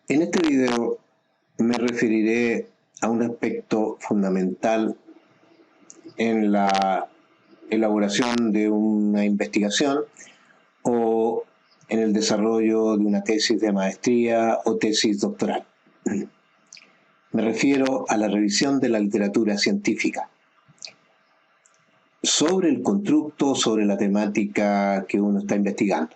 En este video me referiré a un aspecto fundamental en la elaboración de una investigación o en el desarrollo de una tesis de maestría o tesis doctoral. Me refiero a la revisión de la literatura científica sobre el constructo, sobre la temática que uno está investigando.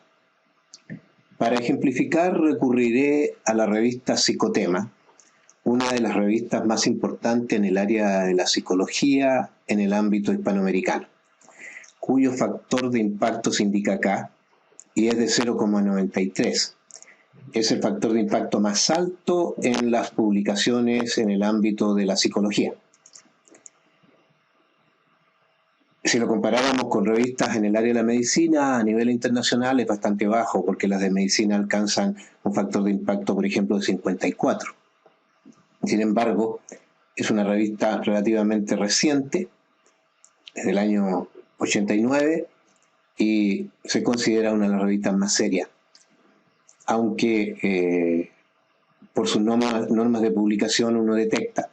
Para ejemplificar, recurriré a la revista Psicotema, una de las revistas más importantes en el área de la psicología en el ámbito hispanoamericano, cuyo factor de impacto se indica acá y es de 0,93. Es el factor de impacto más alto en las publicaciones en el ámbito de la psicología. Si lo comparáramos con revistas en el área de la medicina, a nivel internacional es bastante bajo, porque las de medicina alcanzan un factor de impacto, por ejemplo, de 54. Sin embargo, es una revista relativamente reciente, es del año 89, y se considera una de las revistas más serias, aunque por sus normas de publicación uno detecta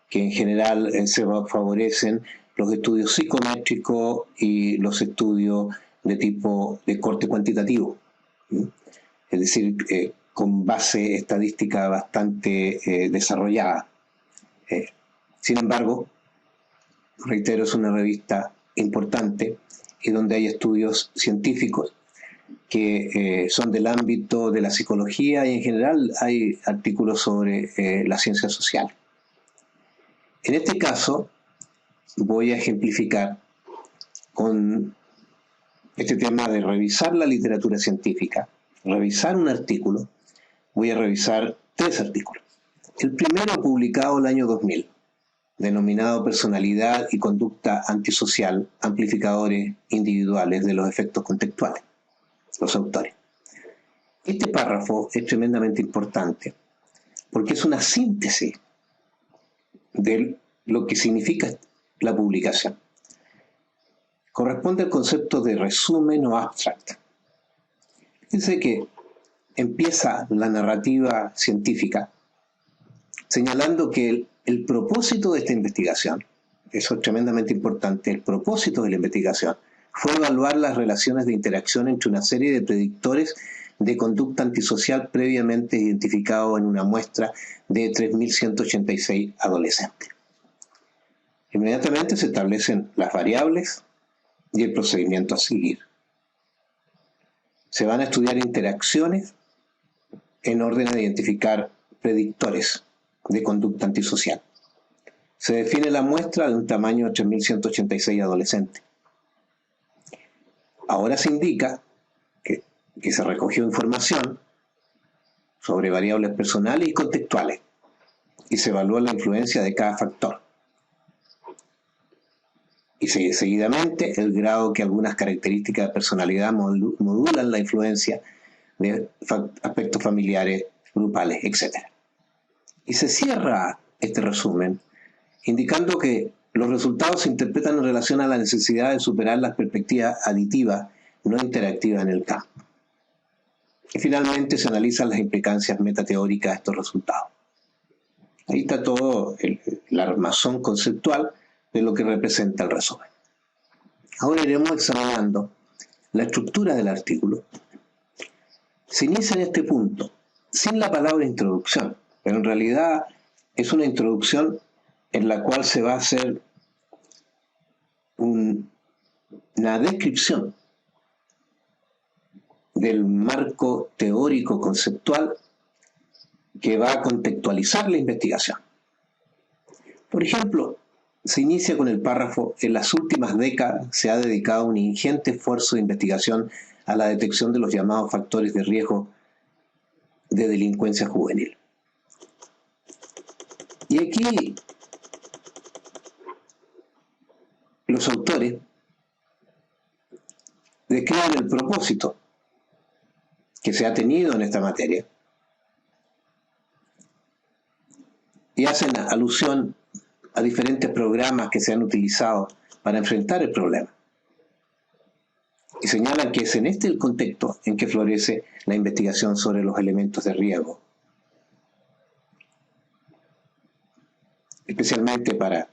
que en general se favorecen los estudios psicométricos y los estudios de tipo de corte cuantitativo, es decir, con base estadística bastante desarrollada. Sin embargo, reitero, es una revista importante y donde hay estudios científicos que son del ámbito de la psicología y en general hay artículos sobre la ciencia social. En este caso, voy a ejemplificar con este tema de revisar la literatura científica, revisar un artículo. Voy a revisar 3 artículos. El primero publicado el año 2000, denominado Personalidad y conducta antisocial, amplificadores individuales de los efectos contextuales, los autores. Este párrafo es tremendamente importante porque es una síntesis de lo que significa la publicación. Corresponde al concepto de resumen o abstract. Fíjense que empieza la narrativa científica señalando que el propósito de esta investigación, eso es tremendamente importante, el propósito de la investigación fue evaluar las relaciones de interacción entre una serie de predictores de conducta antisocial previamente identificados en una muestra de 3.186 adolescentes. Inmediatamente se establecen las variables y el procedimiento a seguir. Se van a estudiar interacciones en orden a identificar predictores de conducta antisocial. Se define la muestra de un tamaño de 3.186 adolescentes. Ahora se indica que se recogió información sobre variables personales y contextuales y se evalúa la influencia de cada factor. Y seguidamente el grado que algunas características de personalidad modulan la influencia de aspectos familiares, grupales, etc. Y se cierra este resumen indicando que los resultados se interpretan en relación a la necesidad de superar las perspectivas aditivas no interactivas en el campo. Y finalmente se analizan las implicancias metateóricas de estos resultados. Ahí está todo el armazón conceptual de lo que representa el resumen. Ahora iremos examinando la estructura del artículo. Se inicia en este punto sin la palabra introducción, pero en realidad es una introducción en la cual se va a hacer una descripción del marco teórico conceptual que va a contextualizar la investigación. Por ejemplo, se inicia con el párrafo: en las últimas décadas se ha dedicado un ingente esfuerzo de investigación a la detección de los llamados factores de riesgo de delincuencia juvenil. Y aquí los autores describen el propósito que se ha tenido en esta materia y hacen alusión a diferentes programas que se han utilizado para enfrentar el problema. Y señalan que es en este el contexto en que florece la investigación sobre los elementos de riesgo especialmente para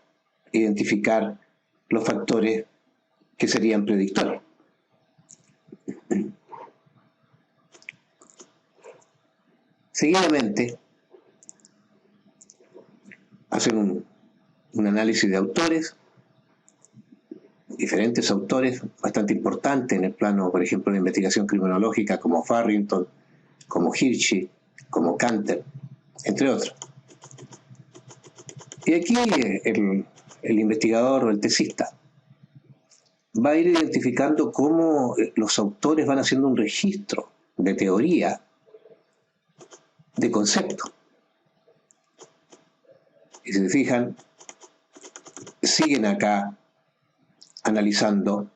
identificar los factores que serían predictores. Seguidamente, hacen un análisis de autores, diferentes autores bastante importantes en el plano, por ejemplo, de investigación criminológica, como Farrington, como Hirschi, como Canter, entre otros. Y aquí el investigador o el tesista va a ir identificando cómo los autores van haciendo un registro de teoría, de concepto. Y si se fijan, siguen acá analizando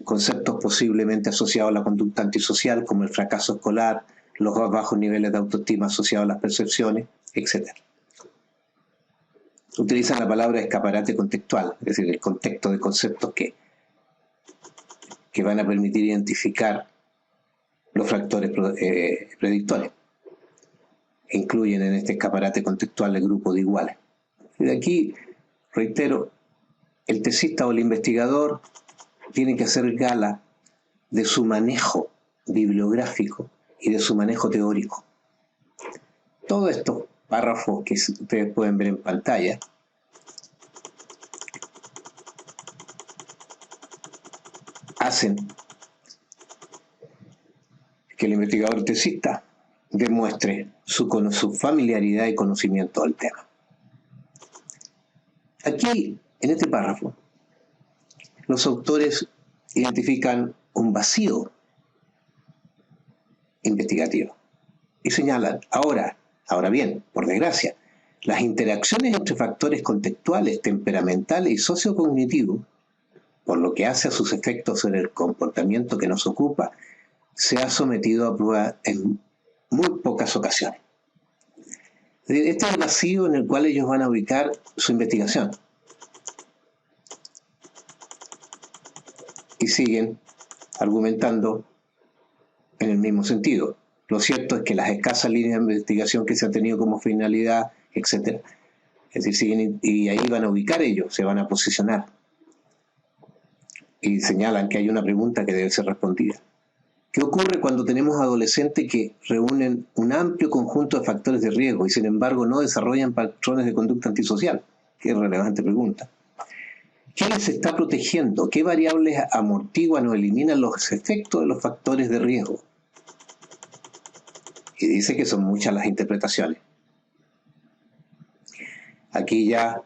conceptos posiblemente asociados a la conducta antisocial, como el fracaso escolar, los bajos niveles de autoestima asociados a las percepciones, etc. Utilizan la palabra escaparate contextual, es decir, el contexto de conceptos que van a permitir identificar los factores predictores. Incluyen en este escaparate contextual el grupo de iguales. Y de aquí, reitero, el tesista o el investigador tiene que hacer gala de su manejo bibliográfico y de su manejo teórico. Todos estos párrafos que ustedes pueden ver en pantalla hacen que el investigador tesista demuestre su familiaridad y conocimiento del tema. Aquí, en este párrafo, los autores identifican un vacío investigativo y señalan, ahora bien, por desgracia, las interacciones entre factores contextuales, temperamentales y sociocognitivos, por lo que hace a sus efectos sobre el comportamiento que nos ocupa, se ha sometido a prueba en muy pocas ocasiones. Este es el vacío en el cual ellos van a ubicar su investigación. Y siguen argumentando en el mismo sentido. Lo cierto es que las escasas líneas de investigación que se han tenido como finalidad, etc. Es decir, siguen, y ahí van a ubicar ellos, se van a posicionar. Y señalan que hay una pregunta que debe ser respondida. ¿Qué ocurre cuando tenemos adolescentes que reúnen un amplio conjunto de factores de riesgo y sin embargo no desarrollan patrones de conducta antisocial? Qué relevante pregunta. ¿Qué les está protegiendo? ¿Qué variables amortiguan o eliminan los efectos de los factores de riesgo? Y dice que son muchas las interpretaciones. Aquí ya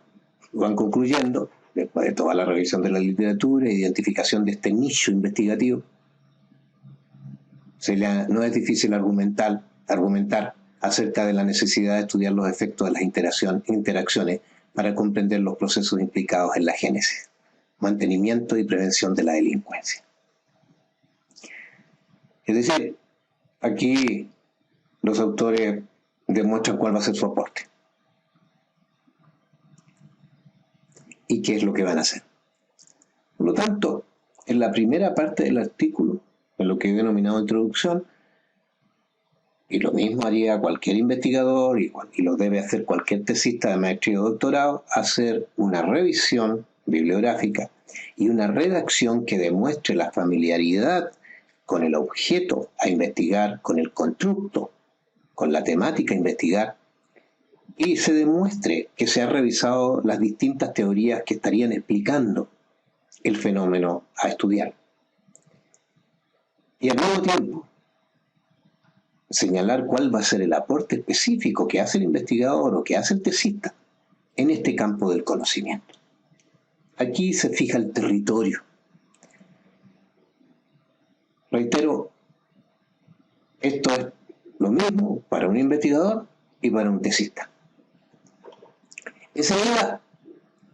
van concluyendo, después de toda la revisión de la literatura e identificación de este nicho investigativo, no es difícil argumentar acerca de la necesidad de estudiar los efectos de las interacciones para comprender los procesos implicados en la génesis, mantenimiento y prevención de la delincuencia. Es decir, aquí los autores demuestran cuál va a ser su aporte y qué es lo que van a hacer. Por lo tanto, en la primera parte del artículo, en lo que he denominado introducción, y lo mismo haría cualquier investigador y lo debe hacer cualquier tesista de maestría o doctorado, hacer una revisión bibliográfica y una redacción que demuestre la familiaridad con el objeto a investigar, con el constructo, con la temática a investigar, y se demuestre que se han revisado las distintas teorías que estarían explicando el fenómeno a estudiar. Y al mismo tiempo, señalar cuál va a ser el aporte específico que hace el investigador o que hace el tesista en este campo del conocimiento. Aquí se fija el territorio. Reitero, esto es lo mismo para un investigador y para un tesista. Enseguida,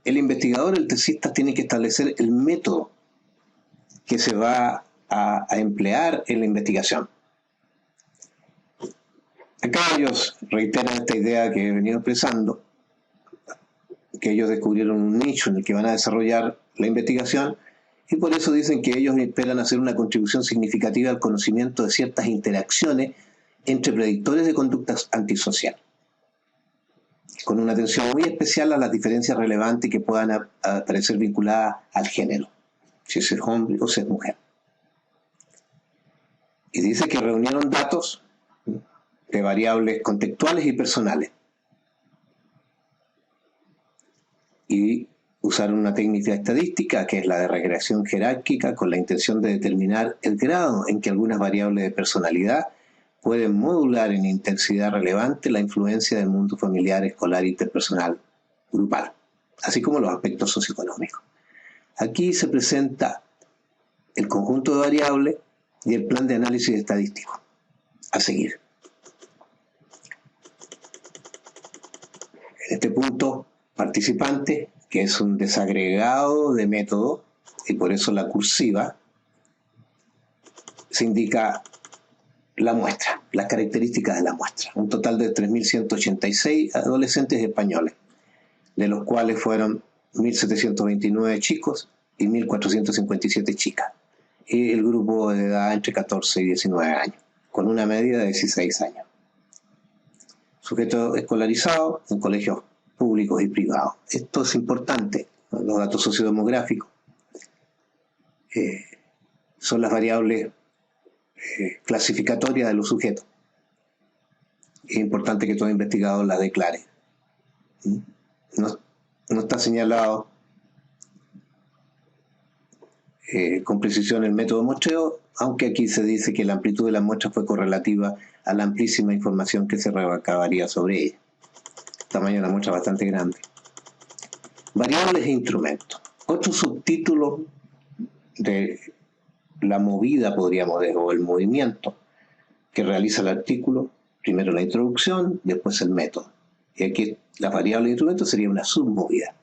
el investigador, el tesista, tiene que establecer el método que se va a emplear en la investigación. Acá ellos reiteran esta idea que he venido expresando, que ellos descubrieron un nicho en el que van a desarrollar la investigación, y por eso dicen que ellos esperan hacer una contribución significativa al conocimiento de ciertas interacciones entre predictores de conductas antisocial. con una atención muy especial a las diferencias relevantes que puedan aparecer vinculadas al género, si es hombre o si es mujer. Y dice que reunieron datos de variables contextuales y personales y usaron una técnica estadística que es la de regresión jerárquica con la intención de determinar el grado en que algunas variables de personalidad pueden modular en intensidad relevante la influencia del mundo familiar, escolar, interpersonal, grupal, así como los aspectos socioeconómicos. Aquí se presenta el conjunto de variables y el plan de análisis estadístico a seguir. En este punto, participante, que es un desagregado de método, y por eso la cursiva, se indica la muestra, las características de la muestra. Un total de 3.186 adolescentes españoles, de los cuales fueron 1.729 chicos y 1.457 chicas. Y el grupo de edad entre 14 y 19 años, con una media de 16 años. Sujetos escolarizados en colegios públicos y privados. Esto es importante, los datos sociodemográficos. Son las variables clasificatorias de los sujetos. Es importante que todo investigador las declare. No está señalado con precisión el método de muestreo, aunque aquí se dice que la amplitud de la muestra fue correlativa a la amplísima información que se recabaría sobre ella. El tamaño de la muestra es bastante grande. Variables e instrumentos. Otro subtítulo de la movida, podríamos decir, o el movimiento que realiza el artículo, primero la introducción, después el método. Y aquí la variable de instrumento sería una submovida.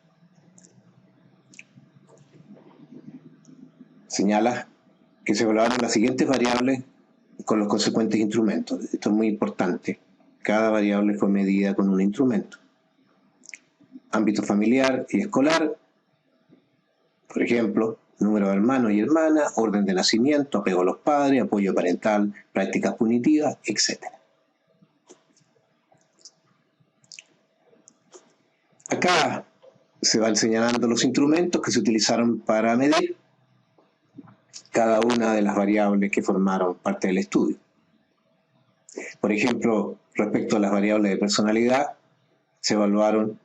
Señala que se evaluaron las siguientes variables con los consecuentes instrumentos. Esto es muy importante. Cada variable fue medida con un instrumento. Ámbito familiar y escolar, por ejemplo, número de hermanos y hermanas, orden de nacimiento, apego a los padres, apoyo parental, prácticas punitivas, etc. Acá se van señalando los instrumentos que se utilizaron para medir cada una de las variables que formaron parte del estudio. Por ejemplo, respecto a las variables de personalidad, se evaluaron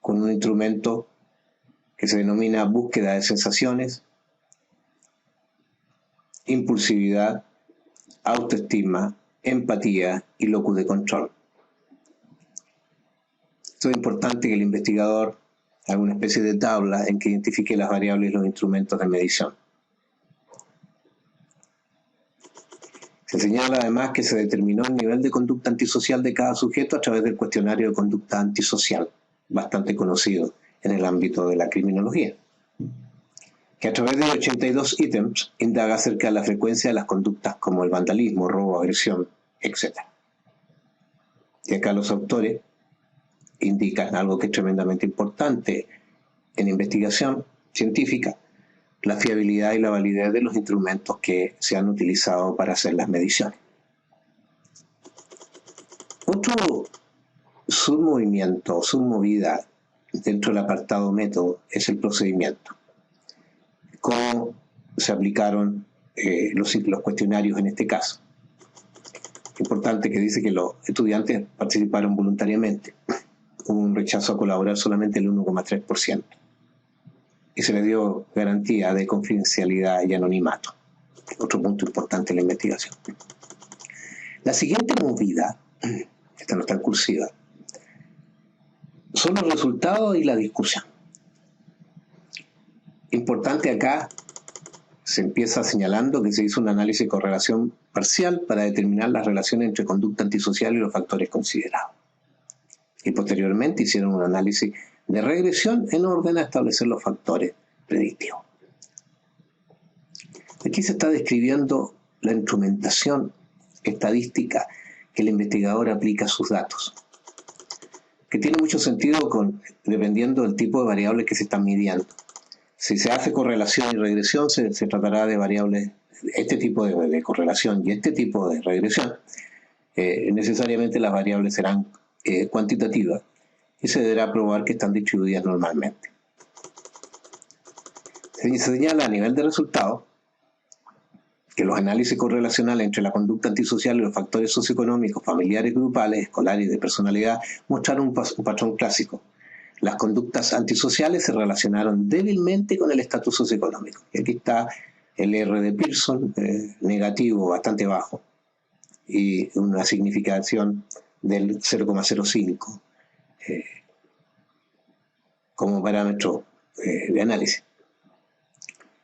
con un instrumento que se denomina búsqueda de sensaciones, impulsividad, autoestima, empatía y locus de control. Esto es importante que el investigador haga una especie de tabla en que identifique las variables y los instrumentos de medición. Se señala además que se determinó el nivel de conducta antisocial de cada sujeto a través del cuestionario de conducta antisocial, bastante conocido en el ámbito de la criminología, que a través de 82 ítems indaga acerca de la frecuencia de las conductas como el vandalismo, robo, agresión, etc. Y acá los autores indican algo que es tremendamente importante en investigación científica: la fiabilidad y la validez de los instrumentos que se han utilizado para hacer las mediciones. Otro submovimiento, submovida dentro del apartado método es el procedimiento. Cómo se aplicaron los cuestionarios en este caso. Importante que dice que los estudiantes participaron voluntariamente. Hubo un rechazo a colaborar solamente el 1,3%. Y se le dio garantía de confidencialidad y anonimato. Otro punto importante en la investigación. La siguiente movida, esta no está en cursiva, son los resultados y la discusión. Importante acá, se empieza señalando que se hizo un análisis de correlación parcial para determinar las relaciones entre conducta antisocial y los factores considerados. Y posteriormente hicieron un análisis de regresión en orden a establecer los factores predictivos. Aquí se está describiendo la instrumentación estadística que el investigador aplica a sus datos, que tiene mucho sentido dependiendo del tipo de variables que se están midiendo. Si se hace correlación y regresión, se tratará de variables, este tipo de correlación y este tipo de regresión. Necesariamente las variables serán cuantitativas y se deberá probar que están distribuidas normalmente. Se señala a nivel de resultados que los análisis correlacionales entre la conducta antisocial y los factores socioeconómicos, familiares, grupales, escolares y de personalidad mostraron un patrón clásico. Las conductas antisociales se relacionaron débilmente con el estatus socioeconómico. Y aquí está el R de Pearson, negativo, bastante bajo, y una significación del 0,05 como parámetro de análisis.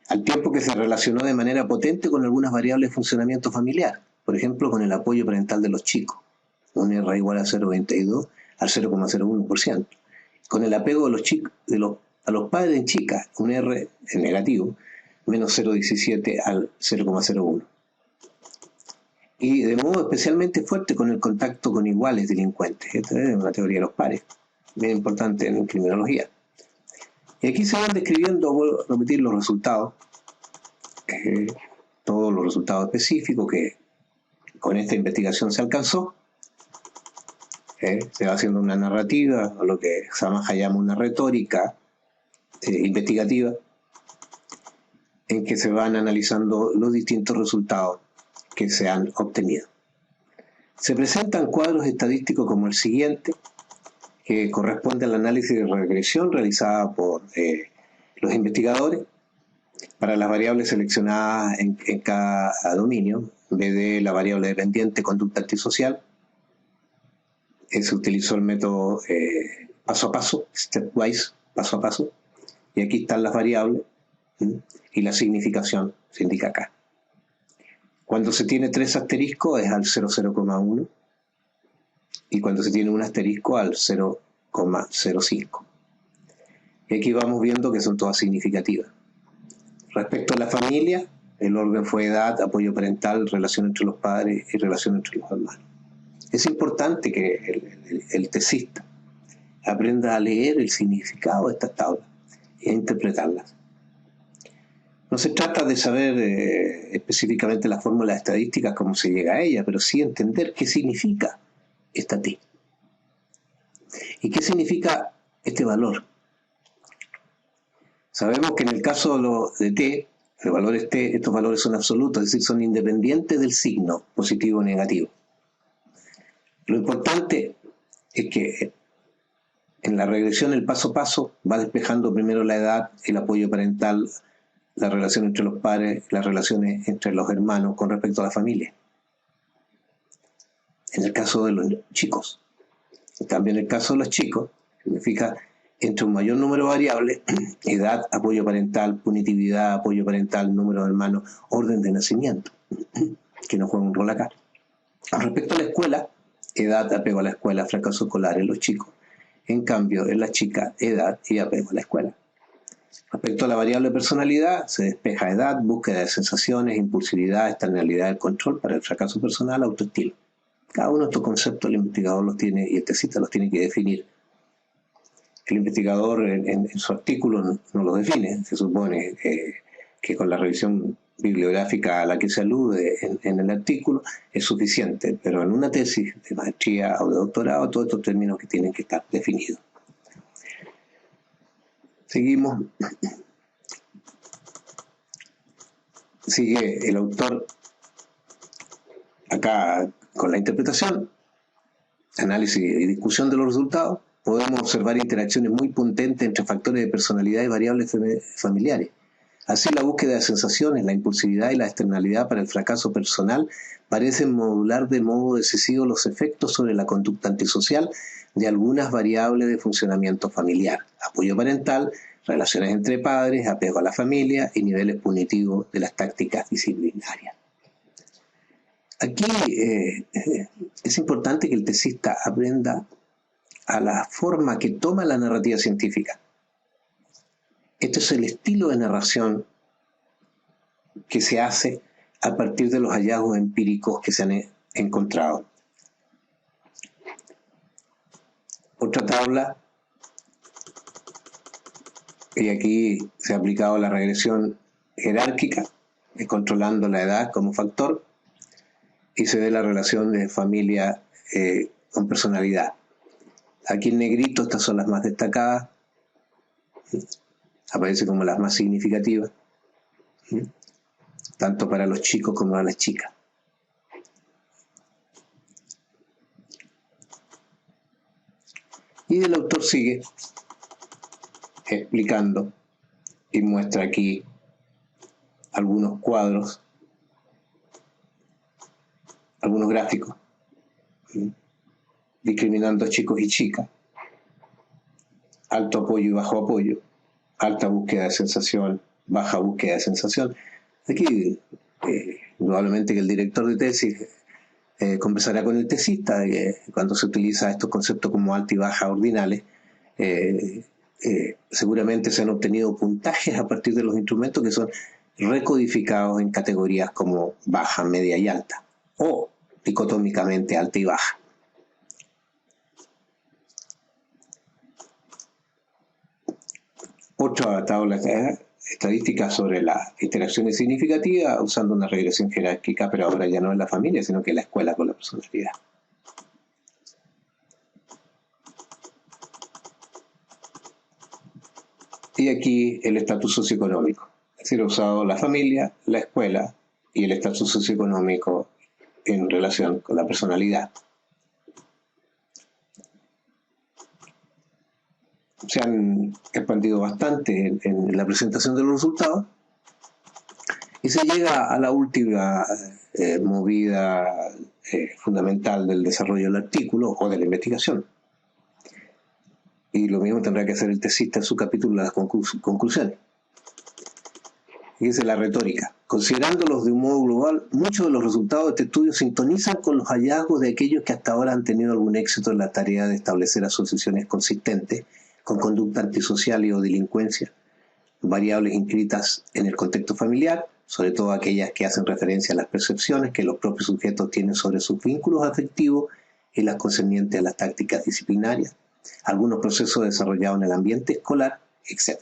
Al tiempo que se relacionó de manera potente con algunas variables de funcionamiento familiar, por ejemplo, con el apoyo parental de los chicos, un R igual a 0,22 al 0,01%, con el apego de los chicos, a los padres en chicas, un R en negativo, menos 0,17 al 0,01. Y de modo especialmente fuerte con el contacto con iguales delincuentes. Esta es una teoría de los pares, bien importante en criminología. Y aquí se van describiendo, vuelvo a repetir, los resultados, todos los resultados específicos que con esta investigación se alcanzó. Se va haciendo una narrativa, o lo que Samaja llama una retórica investigativa, en que se van analizando los distintos resultados que se han obtenido. Se presentan cuadros estadísticos como el siguiente, que corresponde al análisis de regresión realizada por los investigadores para las variables seleccionadas en cada dominio. En vez de la variable dependiente conducta antisocial, se utilizó el método paso a paso, stepwise, paso a paso, y aquí están las variables y la significación se indica acá. Cuando se tiene 3 asteriscos es al 0,1 y cuando se tiene un asterisco al 0,05. Y aquí vamos viendo que son todas significativas. Respecto a la familia, el orden fue edad, apoyo parental, relación entre los padres y relación entre los hermanos. Es importante que el tesista aprenda a leer el significado de estas tablas e interpretarlas. No se trata de saber específicamente las fórmulas estadísticas, cómo se llega a ellas, pero sí entender qué significa esta T. ¿Y qué significa este valor? Sabemos que en el caso de T, de valores T, estos valores son absolutos, es decir, son independientes del signo positivo o negativo. Lo importante es que en la regresión, el paso a paso, va despejando primero la edad, el apoyo parental, la relación entre los padres, las relaciones entre los hermanos con respecto a la familia. En el caso de los chicos. También en el caso de los chicos, significa entre un mayor número de variables, edad, apoyo parental, punitividad, apoyo parental, número de hermanos, orden de nacimiento, que no juega un rol acá. Respecto a la escuela, edad, apego a la escuela, fracaso escolar en los chicos. En cambio, en la chica, edad y apego a la escuela. Respecto a la variable personalidad, se despeja edad, búsqueda de sensaciones, impulsividad, externalidad del control para el fracaso personal, autoestima. Cada uno de estos conceptos el investigador los tiene y el tesista los tiene que definir. El investigador en su artículo no los define, se supone que con la revisión bibliográfica a la que se alude en el artículo es suficiente, pero en una tesis de maestría o de doctorado todos estos términos que tienen que estar definidos. Seguimos. Sigue el autor acá con la interpretación, análisis y discusión de los resultados. Podemos observar interacciones muy potentes entre factores de personalidad y variables familiares. Así, la búsqueda de sensaciones, la impulsividad y la externalidad para el fracaso personal parecen modular de modo decisivo los efectos sobre la conducta antisocial de algunas variables de funcionamiento familiar, apoyo parental, relaciones entre padres, apego a la familia y niveles punitivos de las tácticas disciplinarias. Aquí es importante que el tesista aprenda a la forma que toma la narrativa científica. Este es el estilo de narración que se hace a partir de los hallazgos empíricos que se han encontrado. Otra tabla, y aquí se ha aplicado la regresión jerárquica, controlando la edad como factor, y se ve la relación de familia con personalidad. Aquí en negrito estas son las más destacadas, aparece como las más significativas, tanto para los chicos como para las chicas. Y el autor sigue explicando y muestra aquí algunos cuadros, algunos gráficos, discriminando chicos y chicas, alto apoyo y bajo apoyo, alta búsqueda de sensación, baja búsqueda de sensación. Aquí, probablemente que el director de tesis conversará con el tesista de que cuando se utiliza estos conceptos como alta y baja ordinales, seguramente se han obtenido puntajes a partir de los instrumentos que son recodificados en categorías como baja, media y alta, o dicotómicamente alta y baja. Otra tabla estadística sobre las interacciones significativas usando una regresión jerárquica, pero ahora ya no en la familia, sino que en la escuela con la personalidad. Y aquí el estatus socioeconómico, es decir, he usado la familia, la escuela y el estatus socioeconómico en relación con la personalidad. Se han expandido bastante en la presentación de los resultados y se llega a la última movida fundamental del desarrollo del artículo o de la investigación. Y lo mismo tendrá que hacer el tesista en su capítulo de las conclusiones. Fíjese la retórica. Considerándolos de un modo global, muchos de los resultados de este estudio sintonizan con los hallazgos de aquellos que hasta ahora han tenido algún éxito en la tarea de establecer asociaciones consistentes con conducta antisocial y o delincuencia, variables inscritas en el contexto familiar, sobre todo aquellas que hacen referencia a las percepciones que los propios sujetos tienen sobre sus vínculos afectivos y las concernientes a las tácticas disciplinarias, algunos procesos desarrollados en el ambiente escolar, etc.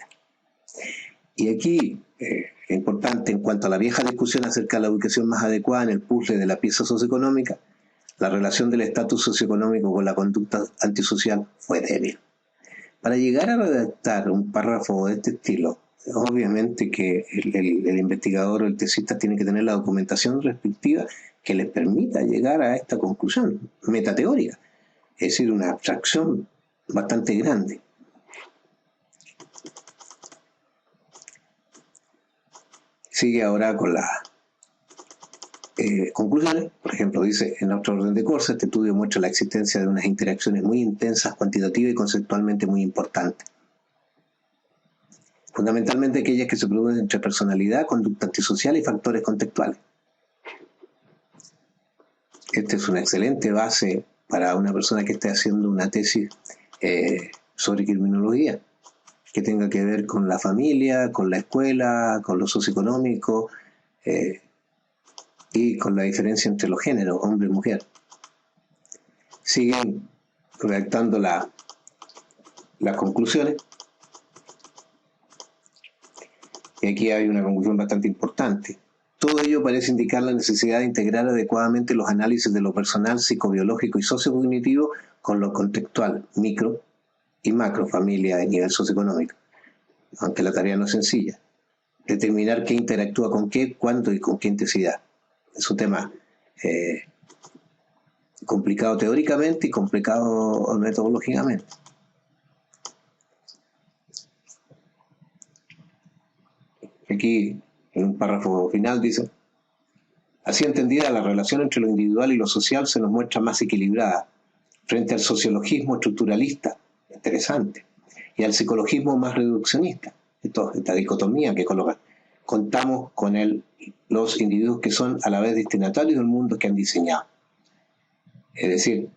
Y aquí, importante en cuanto a la vieja discusión acerca de la ubicación más adecuada en el puzzle de la pieza socioeconómica, la relación del estatus socioeconómico con la conducta antisocial fue débil. Para llegar a redactar un párrafo de este estilo, obviamente que el investigador o el tesista tiene que tener la documentación respectiva que les permita llegar a esta conclusión metateórica, es decir, una abstracción bastante grande. Sigue ahora con las conclusiones. Por ejemplo, dice, en otro orden de cosas, este estudio muestra la existencia de unas interacciones muy intensas, cuantitativas y conceptualmente muy importantes. Fundamentalmente aquellas que se producen entre personalidad, conducta antisocial y factores contextuales. Esta es una excelente base para una persona que esté haciendo una tesis sobre criminología, que tenga que ver con la familia, con la escuela, con lo socioeconómico y con la diferencia entre los géneros, hombre y mujer. Siguen redactando las conclusiones. Y aquí hay una conclusión bastante importante. Todo ello parece indicar la necesidad de integrar adecuadamente los análisis de lo personal, psicobiológico y sociocognitivo con lo contextual, micro y macro, familia de nivel socioeconómico. Aunque la tarea no es sencilla. Determinar qué interactúa con qué, cuándo y con qué intensidad. Es un tema complicado teóricamente y complicado metodológicamente. Aquí, en un párrafo final, dice: así entendida, la relación entre lo individual y lo social se nos muestra más equilibrada frente al sociologismo estructuralista, interesante, y al psicologismo más reduccionista, esta dicotomía que colocan. Contamos con los individuos que son a la vez destinatarios del mundo que han diseñado. Es decir,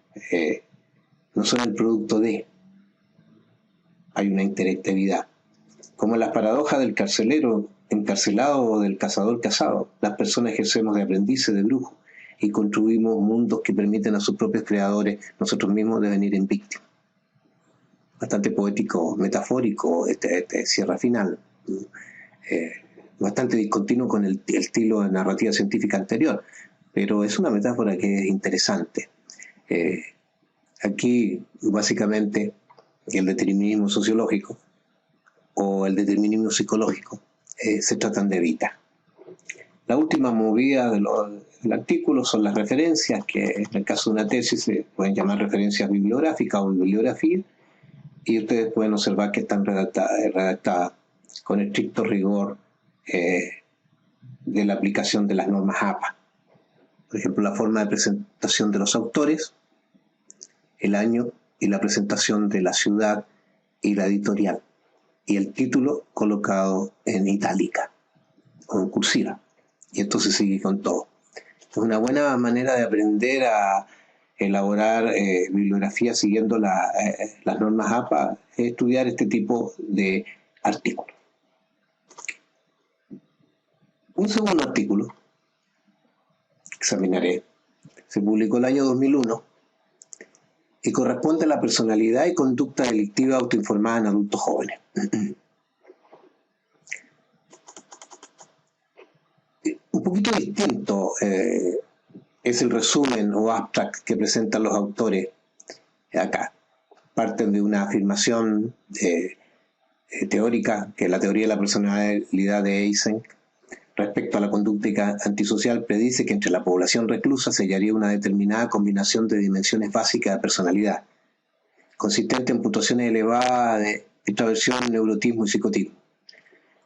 no son el producto de, hay una interactividad. Como en las paradojas del carcelero encarcelado o del cazador cazado, las personas ejercemos de aprendices, de brujos, y construimos mundos que permiten a sus propios creadores, nosotros mismos, devenir en víctimas. Bastante poético, metafórico, este cierre final. Bastante discontinuo con el estilo de narrativa científica anterior, pero es una metáfora que es interesante. Aquí, básicamente, el determinismo sociológico o el determinismo psicológico se tratan de evitar. La última movida del artículo son las referencias, que en el caso de una tesis se pueden llamar referencias bibliográficas o bibliografía, y ustedes pueden observar que están redactadas con estricto rigor de la aplicación de las normas APA. Por ejemplo, la forma de presentación de los autores, el año y la presentación de la ciudad y la editorial, y el título colocado en itálica o en cursiva. Y esto se sigue con todo. Es una buena manera de aprender a elaborar bibliografía siguiendo las normas APA, es estudiar este tipo de artículos. Un segundo artículo que examinaré se publicó el año 2001 y corresponde a la personalidad y conducta delictiva autoinformada en adultos jóvenes. Un poquito distinto es el resumen o abstract que presentan los autores acá. Parten de una afirmación teórica, que es la teoría de la personalidad de Eysenck, respecto a la conducta antisocial. Predice que entre la población reclusa se hallaría una determinada combinación de dimensiones básicas de personalidad, consistente en puntuaciones elevadas de extraversión, neurotismo y psicotismo.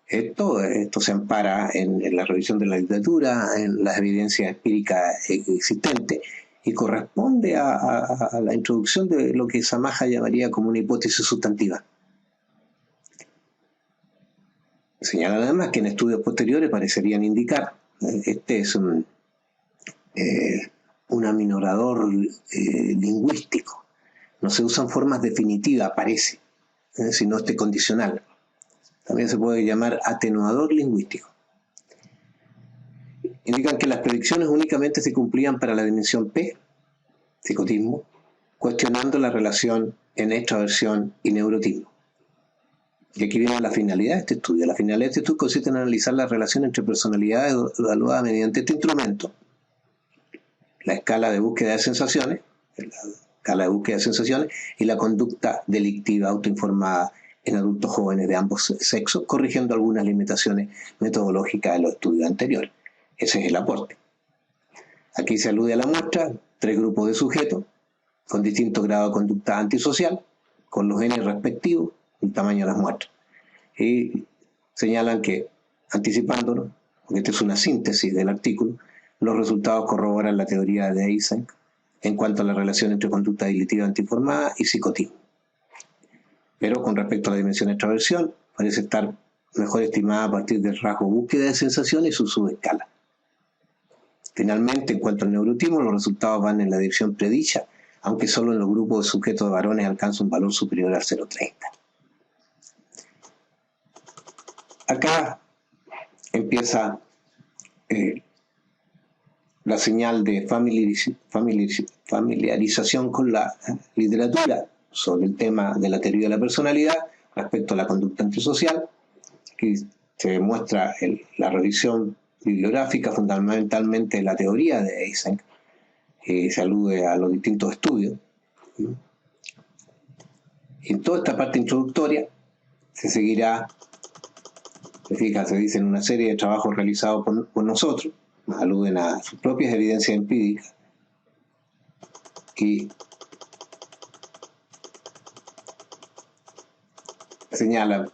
Esto se ampara en la revisión de la literatura, en las evidencias empíricas existentes, y corresponde a la introducción de lo que Samaja llamaría como una hipótesis sustantiva. Señalan además que en estudios posteriores parecerían indicar, este es un aminorador lingüístico, no se usan formas definitivas, parece, sino este condicional. También se puede llamar atenuador lingüístico. Indican que las predicciones únicamente se cumplían para la dimensión P, psicotismo, cuestionando la relación en extraversión y neurotismo. Y aquí viene la finalidad de este estudio. La finalidad de este estudio consiste en analizar la relación entre personalidades evaluadas mediante este instrumento, la escala de búsqueda de sensaciones, y la conducta delictiva autoinformada en adultos jóvenes de ambos sexos, corrigiendo algunas limitaciones metodológicas de los estudios anteriores. Ese es el aporte. Aquí se alude a la muestra, 3 grupos de sujetos, con distintos grados de conducta antisocial, con los genes respectivos, el tamaño de las muestras. Y señalan que, anticipándonos, porque esta es una síntesis del artículo, los resultados corroboran la teoría de Eysenck en cuanto a la relación entre conducta delictiva antiinformada y psicotismo. Pero con respecto a la dimensión de extraversión, parece estar mejor estimada a partir del rasgo búsqueda de sensaciones y su subescala. Finalmente, en cuanto al neurotismo, los resultados van en la dirección predicha, aunque solo en los grupos de sujetos de varones alcanza un valor superior al 0,30. Acá empieza la señal de familiarización con la literatura sobre el tema de la teoría de la personalidad respecto a la conducta antisocial. Aquí se muestra la revisión bibliográfica, fundamentalmente la teoría de Eysenck, se alude a los distintos estudios. Y en toda esta parte introductoria se seguirá, se dicen una serie de trabajos realizados por nosotros, aluden a sus propias evidencias empíricas y señalan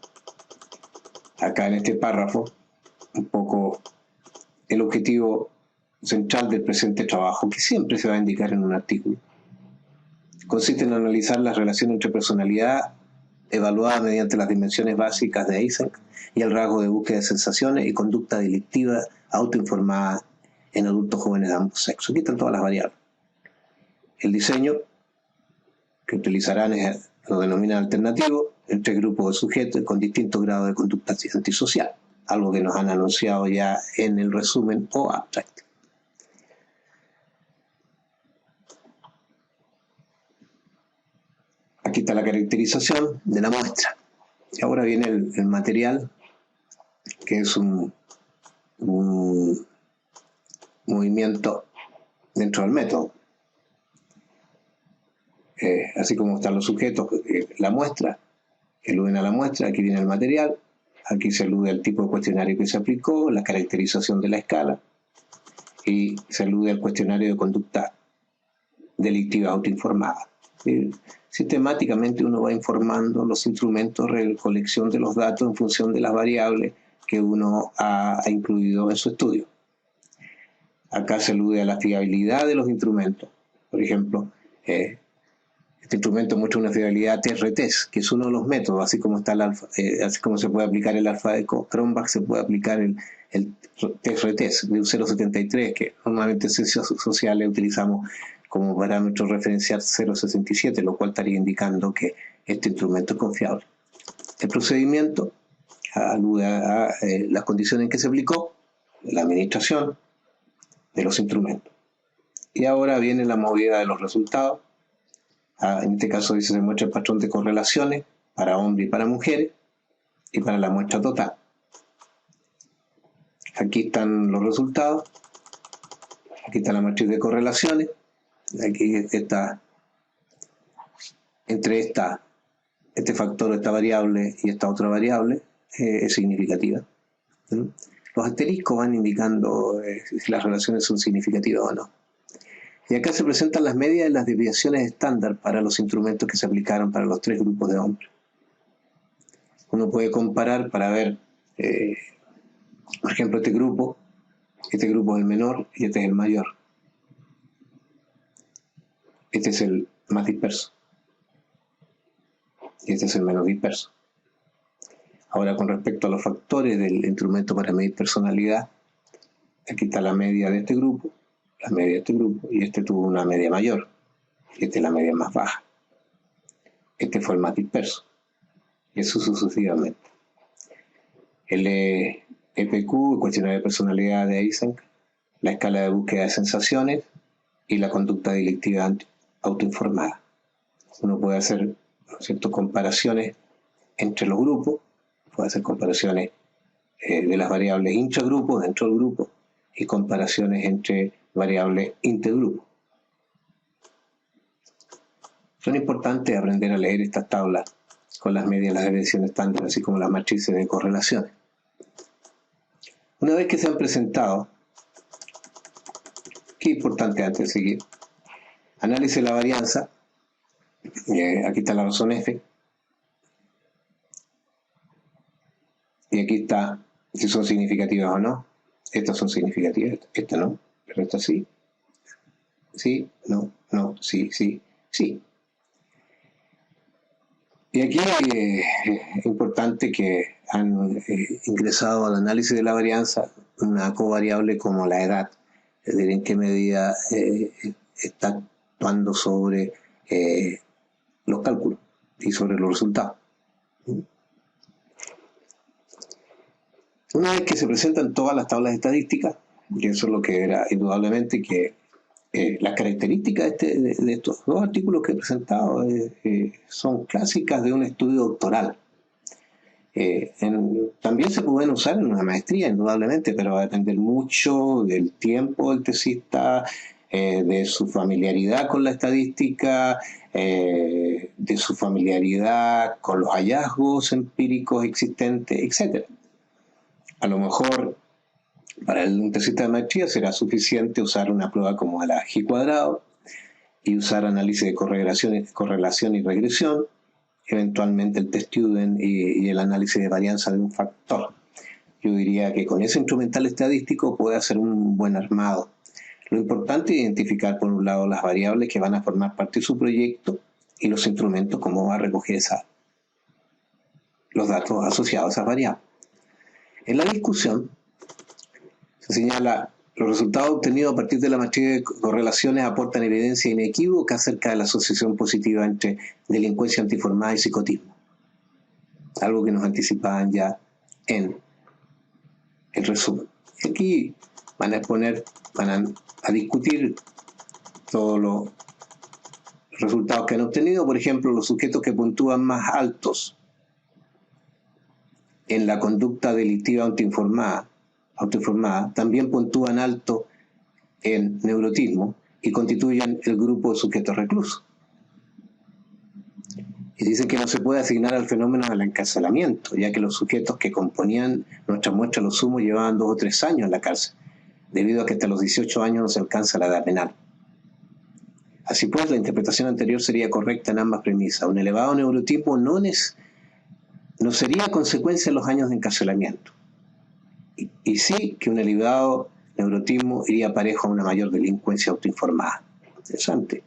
acá en este párrafo un poco el objetivo central del presente trabajo, que siempre se va a indicar en un artículo. Consiste en analizar la relación entre personalidad evaluada mediante las dimensiones básicas de Eysenck y el rasgo de búsqueda de sensaciones y conducta delictiva autoinformada en adultos jóvenes de ambos sexos. Aquí están todas las variables. El diseño que utilizarán lo denominan alternativo, entre grupos de sujetos con distintos grados de conducta antisocial, algo que nos han anunciado ya en el resumen o abstract. Aquí está la caracterización de la muestra. Y ahora viene el material, que es un movimiento dentro del método. así como están los sujetos, la muestra, eluden a la muestra, aquí viene el material, aquí se alude al tipo de cuestionario que se aplicó, la caracterización de la escala, y se alude al cuestionario de conducta delictiva autoinformada. Sistemáticamente uno va informando los instrumentos de recolección de los datos en función de las variables que uno ha incluido en su estudio. Acá se alude a la fiabilidad de los instrumentos. Por ejemplo, este instrumento muestra una fiabilidad TR-test, que es uno de los métodos, así como está así como se puede aplicar el alfa de Cronbach, se puede aplicar el TR-test de un 0.73, que normalmente en ciencias sociales utilizamos como parámetro referencial 0.67, lo cual estaría indicando que este instrumento es confiable. El procedimiento alude a las condiciones en que se aplicó, la administración de los instrumentos. Y ahora viene la movida de los resultados. En este caso dice se muestra el patrón de correlaciones para hombres y para mujeres y para la muestra total. Aquí están los resultados, aquí está la matriz de correlaciones, aquí está entre este factor, esta variable y esta otra variable es significativa. Los asteriscos van indicando si las relaciones son significativas o no. Y acá se presentan las medias de las desviaciones estándar para los instrumentos que se aplicaron para los tres grupos de hombres. Uno puede comparar para ver, por ejemplo, este grupo es el menor y este es el mayor. Este es el más disperso. Y este es el menos disperso. Ahora, con respecto a los factores del instrumento para medir personalidad, aquí está la media de este grupo, la media de este grupo, y este tuvo una media mayor, y esta es la media más baja. Este fue el más disperso, y eso sucesivamente. El EPQ, el cuestionario de personalidad de Eysenck, la escala de búsqueda de sensaciones y la conducta delictiva autoinformada. Uno puede hacer, ¿no es cierto?, comparaciones entre los grupos, puede hacer comparaciones de las variables intragrupo, dentro del grupo, y comparaciones entre variables intergrupo. Son importantes aprender a leer estas tablas con las medias, las desviaciones estándar, así como las matrices de correlaciones. Una vez que se han presentado, qué importante antes de seguir, análisis de la varianza, aquí está la razón F, y aquí está si son significativas o no. Estas son significativas, esta no, pero esta sí. Sí, no, no, sí, sí, sí. Y aquí es importante que han ingresado al análisis de la varianza una covariable como la edad, es decir, en qué medida está actuando sobre los cálculos y sobre los resultados. Una vez que se presentan todas las tablas estadísticas, y eso es lo que era indudablemente que las características de estos dos artículos que he presentado son clásicas de un estudio doctoral. También se pueden usar en una maestría, indudablemente, pero va a depender mucho del tiempo del tesista, de su familiaridad con la estadística, de su familiaridad con los hallazgos empíricos existentes, etc. A lo mejor para un tesista de maestría será suficiente usar una prueba como la G² y usar análisis de correlación y regresión, eventualmente el test student y el análisis de varianza de un factor. Yo diría que con ese instrumental estadístico puede hacer un buen armado. Lo importante es identificar por un lado las variables que van a formar parte de su proyecto y los instrumentos, cómo va a recoger los datos asociados a esas variables. En la discusión se señala los resultados obtenidos a partir de la matriz de correlaciones aportan evidencia inequívoca acerca de la asociación positiva entre delincuencia antiformada y psicotismo. Algo que nos anticipaban ya en el resumen. Aquí van a discutir todos los resultados que han obtenido. Por ejemplo, los sujetos que puntúan más altos en la conducta delictiva autoinformada también puntúan alto en neurotismo y constituyen el grupo de sujetos reclusos. Y dicen que no se puede asignar al fenómeno del encarcelamiento, ya que los sujetos que componían nuestra muestra, los sumos, llevaban 2 o 3 años en la cárcel, debido a que hasta los 18 años no se alcanza la edad penal. Así pues, la interpretación anterior sería correcta en ambas premisas. Un elevado neurotipo no sería consecuencia de los años de encarcelamiento. Y sí que un elevado neurotipo iría parejo a una mayor delincuencia autoinformada. Interesante.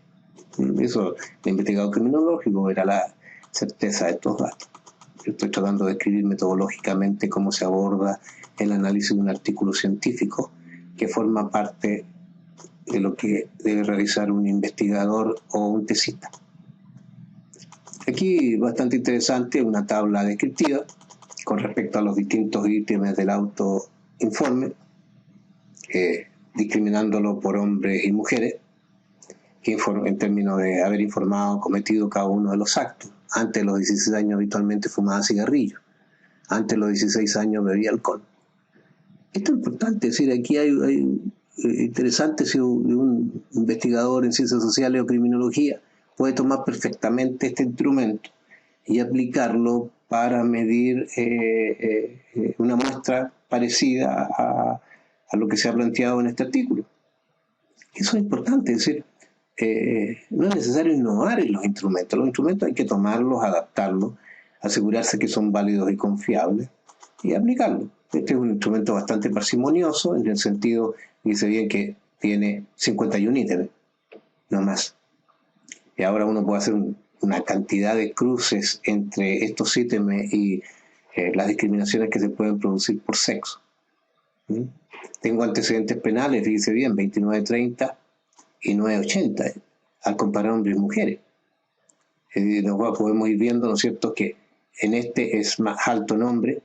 Eso, el investigado criminológico era la certeza de estos datos. Yo estoy tratando de describir metodológicamente cómo se aborda el análisis de un artículo científico que forma parte de lo que debe realizar un investigador o un tesista. Aquí, bastante interesante, una tabla descriptiva con respecto a los distintos ítems del autoinforme, discriminándolo por hombres y mujeres, que en términos de haber informado, cometido cada uno de los actos. Antes de los 16 años habitualmente fumaba cigarrillos, antes de los 16 años bebía alcohol. Esto es importante, es decir, aquí hay interesante si un investigador en ciencias sociales o criminología puede tomar perfectamente este instrumento y aplicarlo para medir una muestra parecida a lo que se ha planteado en este artículo. Eso es importante, es decir, no es necesario innovar en los instrumentos hay que tomarlos, adaptarlos, asegurarse que son válidos y confiables y aplicarlos. Este es un instrumento bastante parsimonioso, en el sentido, dice bien que tiene 51 ítems, no más. Y ahora uno puede hacer una cantidad de cruces entre estos ítems y las discriminaciones que se pueden producir por sexo. Tengo antecedentes penales, dice bien, 2930 y 980, al comparar hombres y mujeres. Podemos ir viendo, ¿no es cierto?, que en este es más alto en hombre.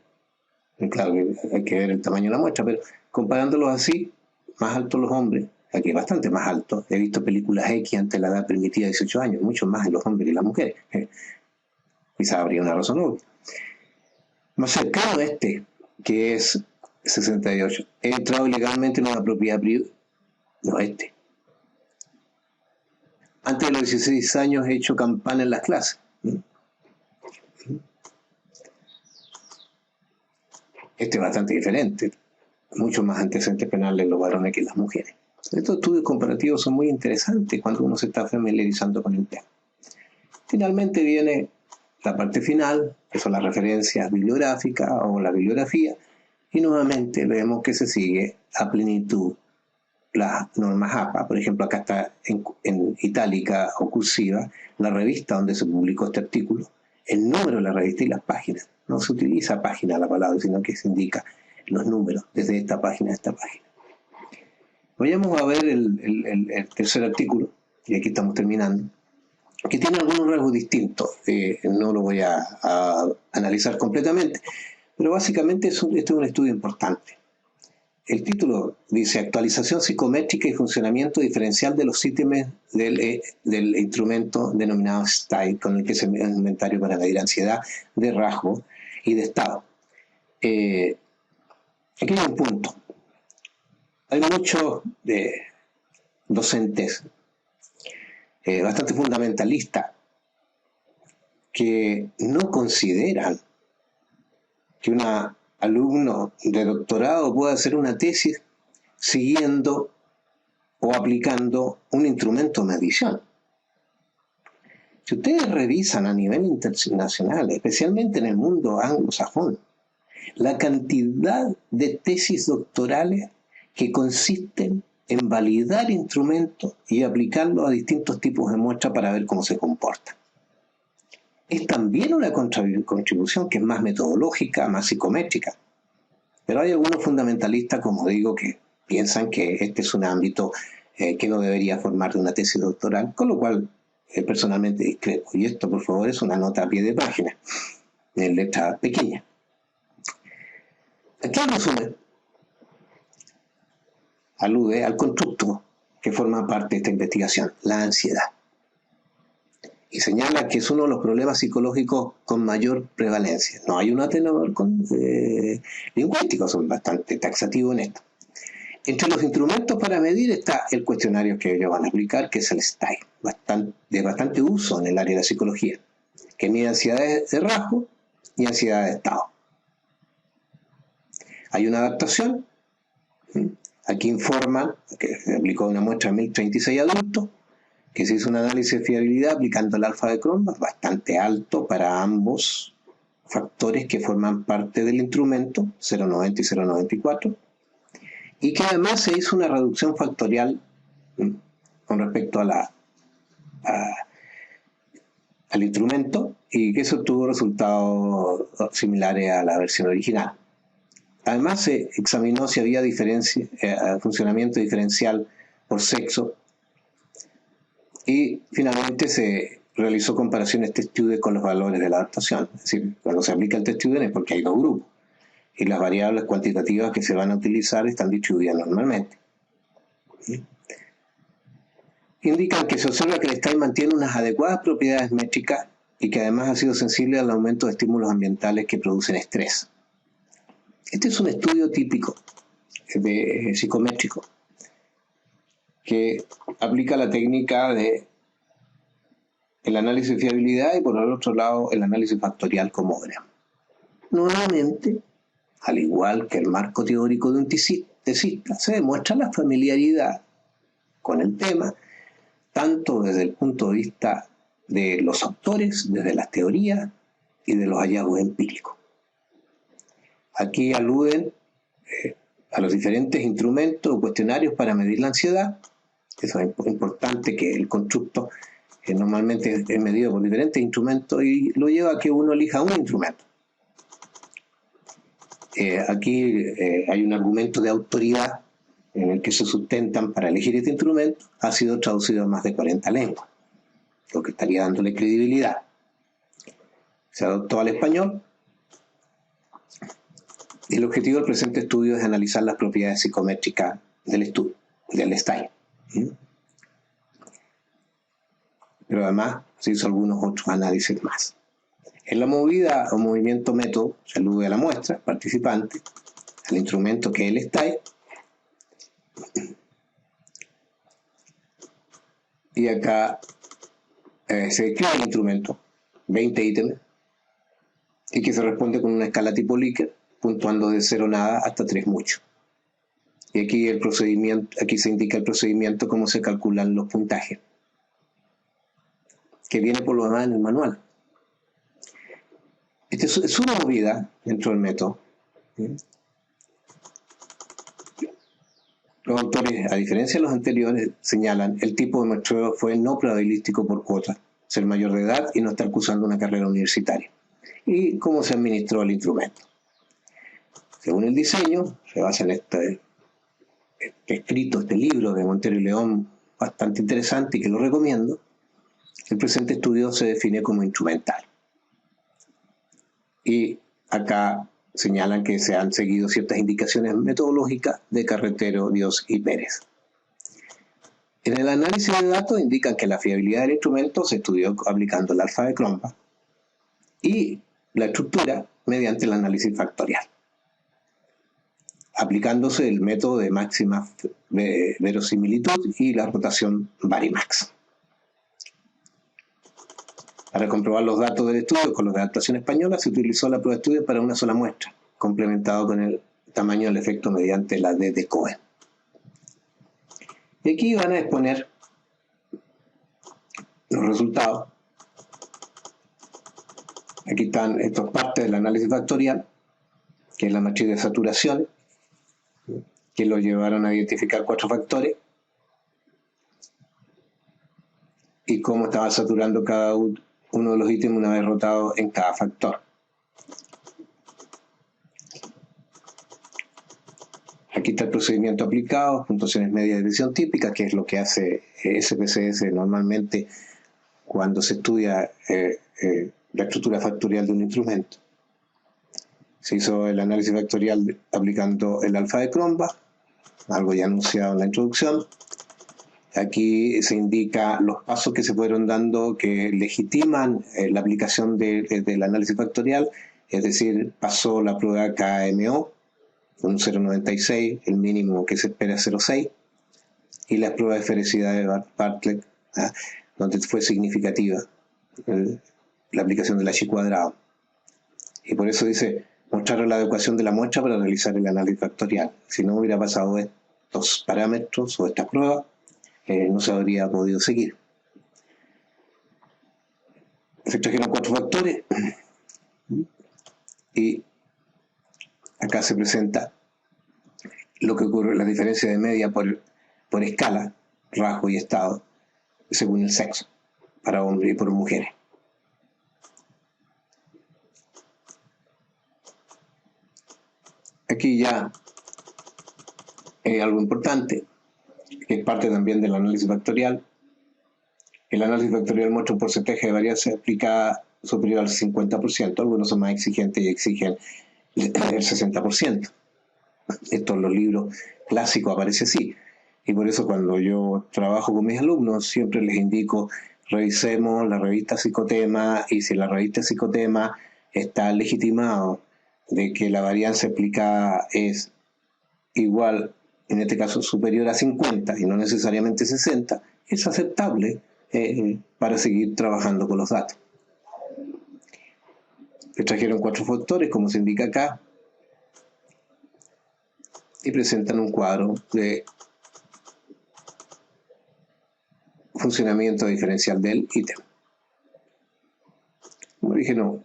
Claro que hay que ver el tamaño de la muestra, pero comparándolos así, más altos los hombres, aquí bastante más altos. He visto películas X antes de la edad permitida de 18 años, mucho más en los hombres que en las mujeres. Quizá habría una razón obvia. Más cercano a este, que es 68, he entrado ilegalmente en una propiedad privada. No, este. Antes de los 16 años he hecho campana en las clases. Este es bastante diferente, mucho más antecedentes penales en los varones que en las mujeres. Estos estudios comparativos son muy interesantes cuando uno se está familiarizando con el tema. Finalmente viene la parte final, que son las referencias bibliográficas o la bibliografía, y nuevamente vemos que se sigue a plenitud las normas APA. Por ejemplo, acá está en itálica o cursiva la revista donde se publicó este artículo, el número de la revista y las páginas. No se utiliza página la palabra, sino que se indica los números desde esta página a esta página. Vayamos a ver el tercer artículo, y aquí estamos terminando, que tiene algunos rasgos distintos. No lo voy a analizar completamente, pero básicamente este es un estudio importante. El título dice actualización psicométrica y funcionamiento diferencial de los ítems del instrumento denominado STAI, con el que se hace un inventario para medir ansiedad de rasgo y de estado. Aquí hay un punto. Hay muchos docentes bastante fundamentalistas que no consideran que un alumno de doctorado pueda hacer una tesis siguiendo o aplicando un instrumento de medición. Si ustedes revisan a nivel internacional, especialmente en el mundo anglosajón, la cantidad de tesis doctorales que consisten en validar instrumentos y aplicarlos a distintos tipos de muestras para ver cómo se comportan. Es también una contribución que es más metodológica, más psicométrica. Pero hay algunos fundamentalistas, como digo, que piensan que este es un ámbito que no debería formar de una tesis doctoral, con lo cual personalmente discrepo. Y esto, por favor, es una nota a pie de página, en letra pequeña. Aquí el resumen alude al constructo que forma parte de esta investigación, la ansiedad. Y señala que es uno de los problemas psicológicos con mayor prevalencia. No hay un atenuador lingüístico, son bastante taxativos en esto. Entre los instrumentos para medir está el cuestionario que ellos van a aplicar, que es el STAI, de bastante uso en el área de la psicología. que mide ansiedades de rasgo y ansiedad de estado. Hay una adaptación. Aquí informan que se aplicó una muestra de 1036 adultos, que se hizo un análisis de fiabilidad aplicando el alfa de Cronbach, bastante alto para ambos factores que forman parte del instrumento, 0,90 y 0,94, y que además se hizo una reducción factorial con respecto al instrumento, y que eso tuvo resultados similares a la versión original. Además se examinó si había funcionamiento diferencial por sexo, y finalmente se realizó comparaciones test-student con los valores de la adaptación. Es decir, cuando se aplica el test-student es porque hay dos grupos, y las variables cuantitativas que se van a utilizar están distribuidas normalmente. Indican que se observa que el Stay mantiene unas adecuadas propiedades métricas y que además ha sido sensible al aumento de estímulos ambientales que producen estrés. Este es un estudio típico de psicométrico que aplica la técnica de el análisis de fiabilidad y por el otro lado el análisis factorial como obra. Nuevamente, al igual que el marco teórico de un tesista, se demuestra la familiaridad con el tema, tanto desde el punto de vista de los autores, desde las teorías y de los hallazgos empíricos. Aquí aluden a los diferentes instrumentos o cuestionarios para medir la ansiedad. Eso es importante, que el constructo normalmente es medido por diferentes instrumentos y lo lleva a que uno elija un instrumento. Aquí hay un argumento de autoridad en el que se sustentan para elegir este instrumento. Ha sido traducido a más de 40 lenguas, lo que estaría dándole credibilidad. Se adoptó al español. El objetivo del presente estudio es analizar las propiedades psicométricas del estudio, del STAI. Pero además se hizo algunos otros análisis más. En la movida o movimiento método se alude a la muestra participante, al instrumento que es el STAI, y acá se describe el instrumento, 20 ítems, y que se responde con una escala tipo Likert, puntuando de 0 nada hasta 3 mucho. Y aquí se indica el procedimiento, cómo se calculan los puntajes, que viene por lo demás en el manual. Esta es una movida dentro del método. Los autores, a diferencia de los anteriores, señalan el tipo de muestreo fue no probabilístico por cuota, ser mayor de edad y no estar cursando una carrera universitaria. Y cómo se administró el instrumento. Según el diseño, se basa en este libro de Montero y León, bastante interesante y que lo recomiendo. El presente estudio se define como instrumental. Y acá señalan que se han seguido ciertas indicaciones metodológicas de Carretero, Dios y Pérez. En el análisis de datos indican que la fiabilidad del instrumento se estudió aplicando el alfa de Cronbach y la estructura mediante el análisis factorial, aplicándose el método de máxima verosimilitud y la rotación Varimax. Para comprobar los datos del estudio con los de adaptación española, se utilizó la prueba de estudio para una sola muestra, complementado con el tamaño del efecto mediante la D de Cohen. Y aquí van a exponer los resultados. Aquí están estas partes del análisis factorial, que es la matriz de saturación, que lo llevaron a identificar 4 factores, y cómo estaba saturando cada uno de los ítems una vez rotado en cada factor. Aquí está el procedimiento aplicado, puntuaciones medias de decisión típicas, que es lo que hace SPSS normalmente cuando se estudia la estructura factorial de un instrumento. Se hizo el análisis factorial aplicando el alfa de Cronbach, algo ya anunciado en la introducción. Aquí se indica los pasos que se fueron dando que legitiman la aplicación del análisis factorial, es decir, pasó la prueba KMO con un 0,96, el mínimo que se espera es 0,6, y la prueba de felicidad de Bartlett, donde fue significativa, la aplicación del H cuadrado. Y por eso dice, mostrar la adecuación de la muestra para realizar el análisis factorial. Si no hubiera pasado estos parámetros o estas pruebas, no se habría podido seguir. Se trajeron 4 factores y acá se presenta lo que ocurre, la diferencia de media por escala, rasgo y estado, según el sexo, para hombres y por mujeres. Aquí ya hay algo importante, que es parte también del análisis factorial. El análisis factorial muestra un porcentaje de varianza aplicada superior al 50%. Algunos son más exigentes y exigen el 60%. Esto en los libros clásicos aparece así. Y por eso cuando yo trabajo con mis alumnos siempre les indico, revisemos la revista Psicotema, y si la revista Psicotema está legitimado de que la varianza aplicada es igual, en este caso superior a 50 y no necesariamente 60, es aceptable para seguir trabajando con los datos. Se trajeron 4 factores, como se indica acá, y presentan un cuadro de funcionamiento diferencial del ítem. Como dije, no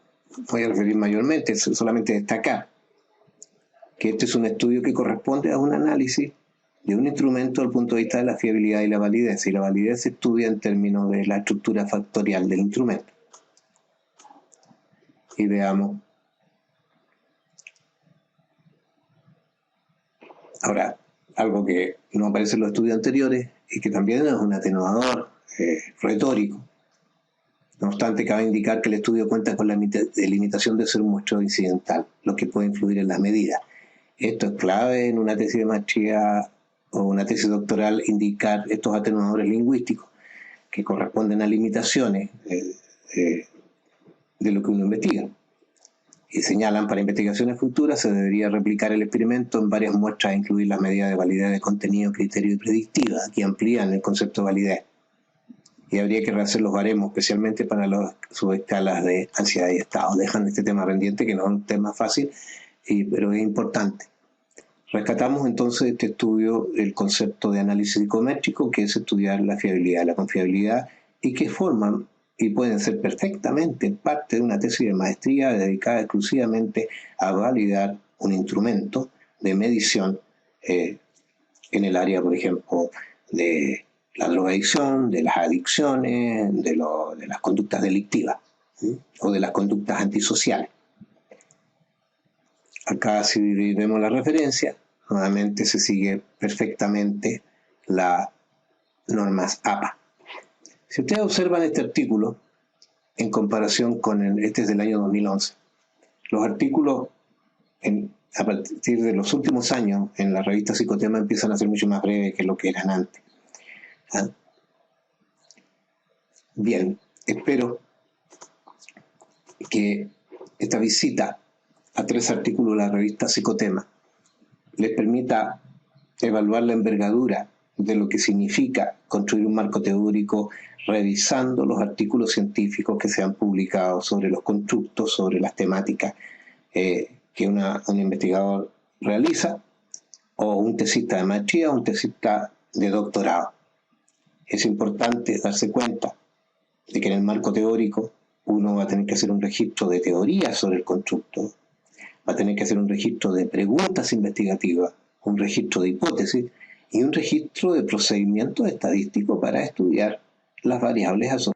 voy a referir mayormente, solamente destacar que este es un estudio que corresponde a un análisis de un instrumento desde el punto de vista de la fiabilidad y la validez. Y la validez se estudia en términos de la estructura factorial del instrumento. Y veamos. Ahora, algo que no aparece en los estudios anteriores y que también es un atenuador retórico. No obstante, cabe indicar que el estudio cuenta con la limitación de ser un muestreo incidental, lo que puede influir en las medidas. Esto es clave en una tesis de maestría o una tesis doctoral, indicar estos atenuadores lingüísticos que corresponden a limitaciones de lo que uno investiga. Y señalan, para investigaciones futuras se debería replicar el experimento en varias muestras e incluir las medidas de validez de contenido, criterio y predictiva. Aquí amplían el concepto de validez. Y habría que rehacer los baremos, especialmente para las subescalas de ansiedad y estado. Dejan este tema pendiente, que no es un tema fácil, pero es importante. Rescatamos entonces de este estudio el concepto de análisis psicométrico, que es estudiar la fiabilidad, la confiabilidad, y que forman y pueden ser perfectamente parte de una tesis de maestría dedicada exclusivamente a validar un instrumento de medición en el área, por ejemplo, de la drogadicción, de las adicciones, de las conductas delictivas, o de las conductas antisociales. Acá, si vemos la referencia, nuevamente se sigue perfectamente las normas APA. Si ustedes observan este artículo en comparación con este es del año 2011, los artículos a partir de los últimos años en la revista Psicotema empiezan a ser mucho más breves que lo que eran antes. Bien, espero que esta visita a 3 artículos de la revista Psicotema les permita evaluar la envergadura de lo que significa construir un marco teórico revisando los artículos científicos que se han publicado sobre los constructos, sobre las temáticas que un investigador realiza, o un tesista de maestría o un tesista de doctorado. Es importante darse cuenta de que en el marco teórico uno va a tener que hacer un registro de teoría sobre el constructo, va a tener que hacer un registro de preguntas investigativas, un registro de hipótesis y un registro de procedimientos estadísticos para estudiar las variables asociadas